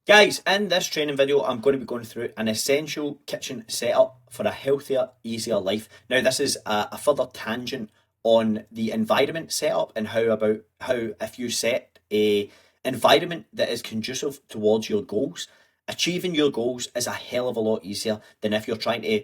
Guys, in this training video, I'm going to be going through an essential kitchen setup for a healthier, easier life. Now, this is a further tangent on the environment setup and how if you set a environment that is conducive towards your goals, achieving your goals is a hell of a lot easier than if you're trying to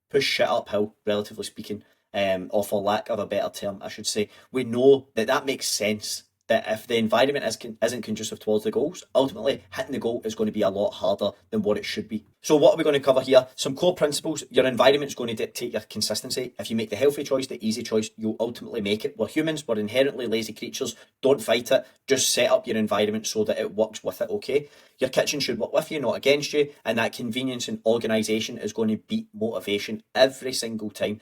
push shit uphill, relatively speaking, or for lack of a better term, I should say. We know that that makes sense that if the environment isn't conducive towards the goals, ultimately hitting the goal is going to be a lot harder than what it should be. So what are we going to cover here? Some core principles. Your environment is going to dictate your consistency. If you make the healthy choice, the easy choice, you'll ultimately make it. We're humans, we're inherently lazy creatures. Don't fight it. Just set up your environment so that it works with it, okay? Your kitchen should work with you, not against you, and that convenience and organisation is going to beat motivation every single time.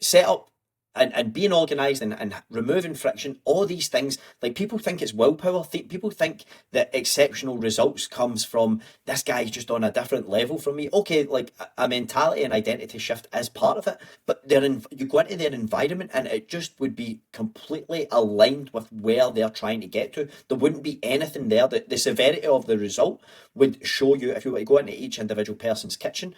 Set up and being organised and removing friction, all these things, like people think it's willpower. People think that exceptional results comes from this guy's just on a different level from me. Okay, like a mentality and identity shift is part of it, but you go into their environment and it just would be completely aligned with where they're trying to get to. There wouldn't be anything there. The severity of the result would show you if you were to go into each individual person's kitchen,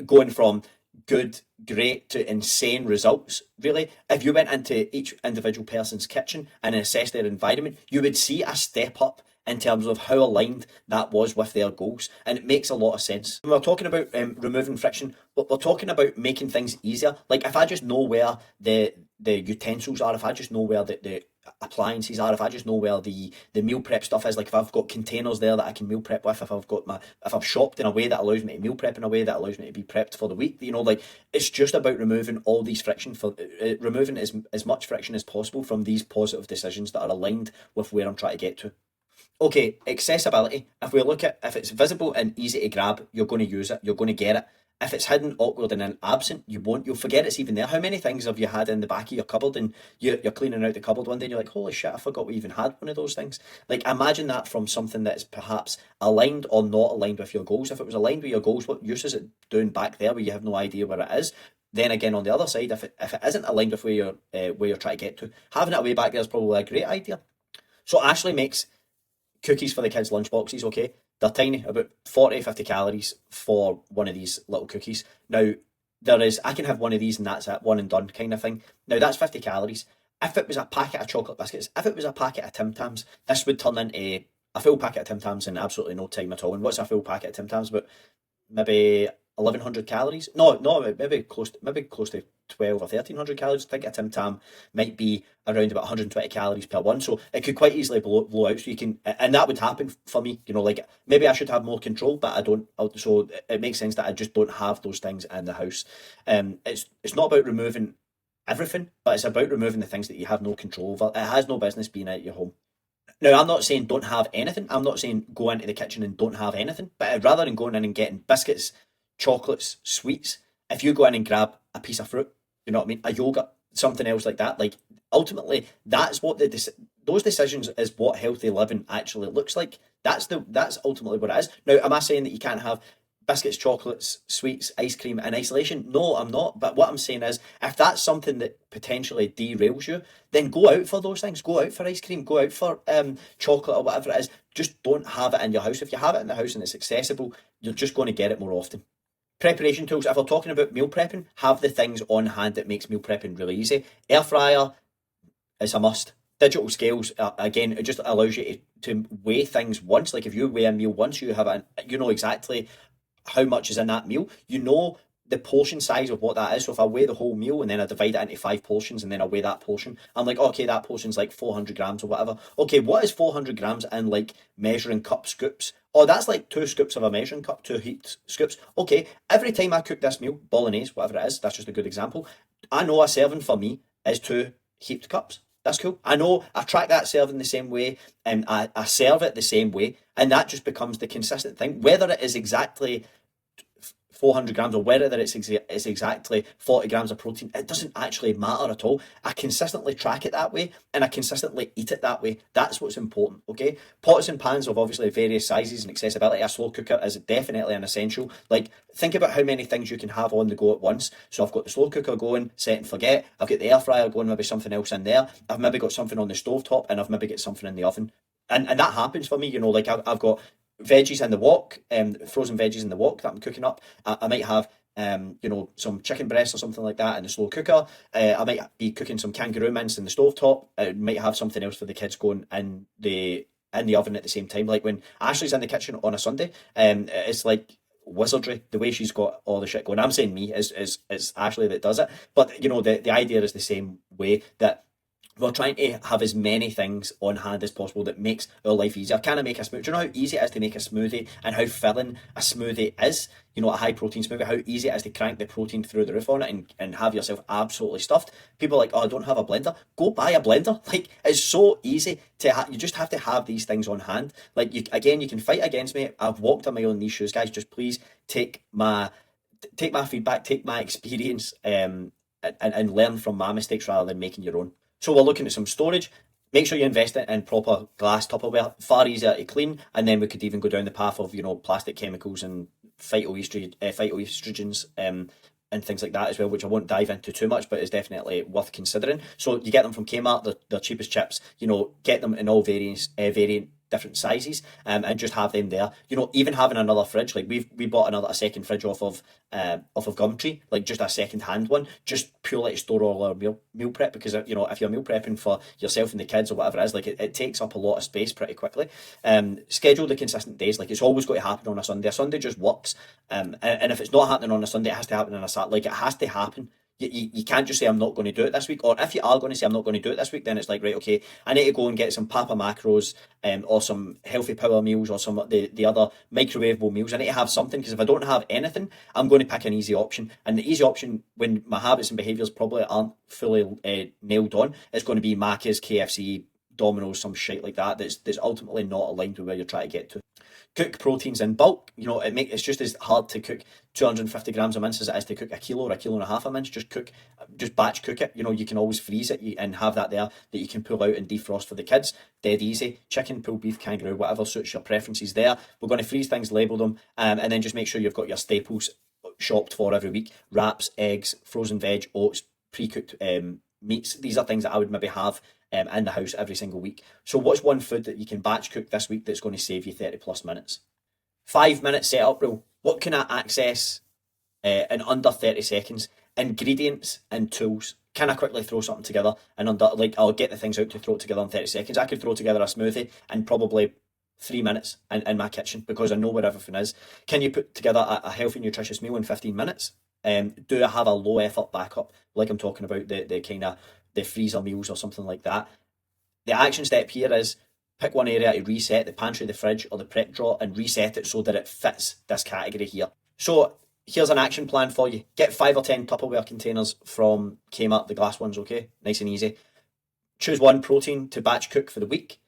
going from good, great to insane results, really. If you went into each individual person's kitchen and assessed their environment, you would see a step up in terms of how aligned that was with their goals. And it makes a lot of sense. When we're talking about removing friction, we're talking about making things easier. Like if I just know where the utensils are, if I just know where the appliances are, if I just know where the meal prep stuff is, like if I've got containers there that I can meal prep with, if I've shopped in a way that allows me to meal prep in a way that allows me to be prepped for the week, like it's just about removing all these friction for removing as much friction as possible from these positive decisions that are aligned with where I'm trying to get to. Okay, accessibility. If we look at if it's visible and easy to grab, you're going to use it, you're going to get it. If it's hidden, awkward, and then absent, you won't. You'll forget it's even there. How many things have you had in the back of your cupboard and you're cleaning out the cupboard one day and you're like, holy shit, I forgot we even had one of those things? Like, imagine that from something that's perhaps aligned or not aligned with your goals. If it was aligned with your goals, what use is it doing back there where you have no idea where it is? Then again, on the other side, if it isn't aligned with where you're trying to get to, having it way back there is probably a great idea. So Ashley makes cookies for the kids' lunchboxes, okay? They're tiny, about 40, 50 calories for one of these little cookies. Now, I can have one of these and that's it, one and done kind of thing. Now, that's 50 calories. If it was a packet of chocolate biscuits, if it was a packet of Tim Tams, this would turn into a full packet of Tim Tams in absolutely no time at all. And what's a full packet of Tim Tams? About maybe 1100 calories. No, maybe close to 12 or 1300 calories. I think a Tim Tam might be around about 120 calories per one, so it could quite easily blow out. So you can, and that would happen for me. Like maybe I should have more control, but I don't. So it makes sense that I just don't have those things in the house. It's not about removing everything, but it's about removing the things that you have no control over. It has no business being at your home. Now, I'm not saying don't have anything. I'm not saying go into the kitchen and don't have anything. But rather than going in and getting biscuits, chocolates, sweets, if you go in and grab a piece of fruit, you know what I mean, a yogurt, something else like that, like ultimately, that's what those decisions is what healthy living actually looks like. That's ultimately what it is. Now, am I saying that you can't have biscuits, chocolates, sweets, ice cream in isolation? No, I'm not. But what I'm saying is, if that's something that potentially derails you, then go out for those things. Go out for ice cream. Go out for chocolate or whatever it is. Just don't have it in your house. If you have it in the house and it's accessible, you're just going to get it more often. Preparation tools. If we're talking about meal prepping, have the things on hand that makes meal prepping really easy. Air fryer is a must. Digital scales, again, it just allows you to weigh things once. Like if you weigh a meal once, you know exactly how much is in that meal. You know the portion size of what that is. So if I weigh the whole meal and then I divide it into 5 portions and then I weigh that portion, I'm like, okay, that portion's like 400 grams or whatever. Okay, what is 400 grams in like measuring cup scoops? Oh, that's like 2 scoops of a measuring cup, 2 heaped scoops. Okay, every time I cook this meal, bolognese, whatever it is, that's just a good example. I know a serving for me is 2 heaped cups. That's cool. I know I track that serving the same way and I serve it the same way. And that just becomes the consistent thing. Whether it is exactly 400 grams or whether it's exactly 40 grams of protein, it doesn't actually matter at all. I consistently track it that way and I consistently eat it that way. That's what's important, okay? Pots and pans of obviously various sizes and accessibility. A slow cooker is definitely an essential. Like, think about how many things you can have on the go at once. So I've got the slow cooker going, set and forget. I've got the air fryer going, maybe something else in there. I've maybe got something on the stove top and I've maybe got something in the oven. And that happens for me, like I've got veggies in the wok, frozen veggies in the wok that I'm cooking up. I might have some chicken breasts or something like that in the slow cooker. I might be cooking some kangaroo mince in the stovetop. I might have something else for the kids going in the oven at the same time. Like when Ashley's in the kitchen on a Sunday, it's like wizardry the way she's got all the shit going. I'm saying me is Ashley that does it, but the idea is the same way that we're trying to have as many things on hand as possible that makes our life easier. Can I make a smoothie? Do you know how easy it is to make a smoothie and how filling a smoothie is? A high protein smoothie, how easy it is to crank the protein through the roof on it and have yourself absolutely stuffed. People are like, oh, I don't have a blender. Go buy a blender. Like, it's so easy to you just have to have these things on hand. Like, you can fight against me. I've walked a mile in these shoes, guys. Just please take my feedback, take my experience, and learn from my mistakes rather than making your own. So we're looking at some storage. Make sure you invest in proper glass Tupperware, far easier to clean, and then we could even go down the path of plastic chemicals and phytoestrogens and things like that as well, which I won't dive into too much, but is definitely worth considering. So you get them from Kmart, they're cheapest chips. Get them in all variant different sizes, and just have them there. Even having another fridge, like we bought a second fridge off of Gumtree, like just a second hand one, just purely to store all our meal prep, because if you're meal prepping for yourself and the kids or whatever it is, like it takes up a lot of space pretty quickly. Schedule the consistent days, like it's always got to happen on a Sunday. A Sunday just works, and if it's not happening on a Sunday, it has to happen on a Saturday. Like it has to happen. You can't just say I'm not going to do it this week, or if you are going to say I'm not going to do it this week, then it's like, right, okay, I need to go and get some Papa Macros, or some healthy power meals, or some the other microwavable meals. I need to have something, because if I don't have anything, I'm going to pick an easy option, and the easy option, when my habits and behaviours probably aren't fully nailed on, is going to be Macca's, KFC, Domino's, some shit like that that's ultimately not aligned with where you're trying to get to. Cook proteins in bulk. It's just as hard to cook 250 grams of mince as it is to cook a kilo or a kilo and a half of mince. Just batch cook it. You can always freeze it and have that there that you can pull out and defrost for the kids. Dead easy. Chicken, pulled beef, kangaroo, whatever suits your preferences there. We're going to freeze things, label them, and then just make sure you've got your staples shopped for every week. Wraps, eggs, frozen veg, oats, pre-cooked meats. These are things that I would maybe have in the house every single week. So what's one food that you can batch cook this week that's going to save you 30 plus minutes? 5 minute setup rule. What can I access in under 30 seconds? Ingredients and tools. Can I quickly throw something together and I'll get the things out to throw it together in 30 seconds. I could throw together a smoothie in probably 3 minutes in my kitchen, because I know where everything is. Can you put together a healthy, nutritious meal in 15 minutes? Do I have a low effort backup, like I'm talking about the kind of the freezer meals or something like that? The action step here is pick one area to reset: the pantry, the fridge, or the prep drawer, and reset it so that it fits this category here. So here's an action plan for you. Get 5 or 10 Tupperware containers from Kmart, the glass ones, okay? Nice and easy. Choose one protein to batch cook for the week.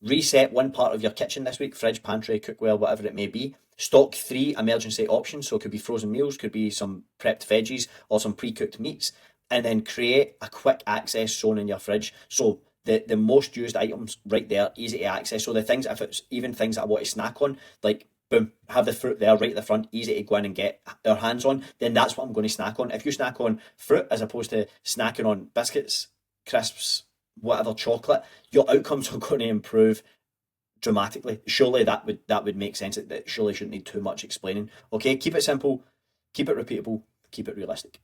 Reset one part of your kitchen this week: fridge, pantry, cookware, whatever it may be. Stock 3 emergency options, so it could be frozen meals, could be some prepped veggies or some pre-cooked meats, and then create a quick access zone in your fridge. So the most used items right there, easy to access. So the things, if it's even things that I want to snack on, like boom, have the fruit there right at the front, easy to go in and get our hands on, then that's what I'm going to snack on. If you snack on fruit as opposed to snacking on biscuits, crisps, whatever, chocolate, your outcomes are going to improve dramatically. Surely that would make sense. That surely shouldn't need too much explaining. Okay, keep it simple, keep it repeatable, keep it realistic.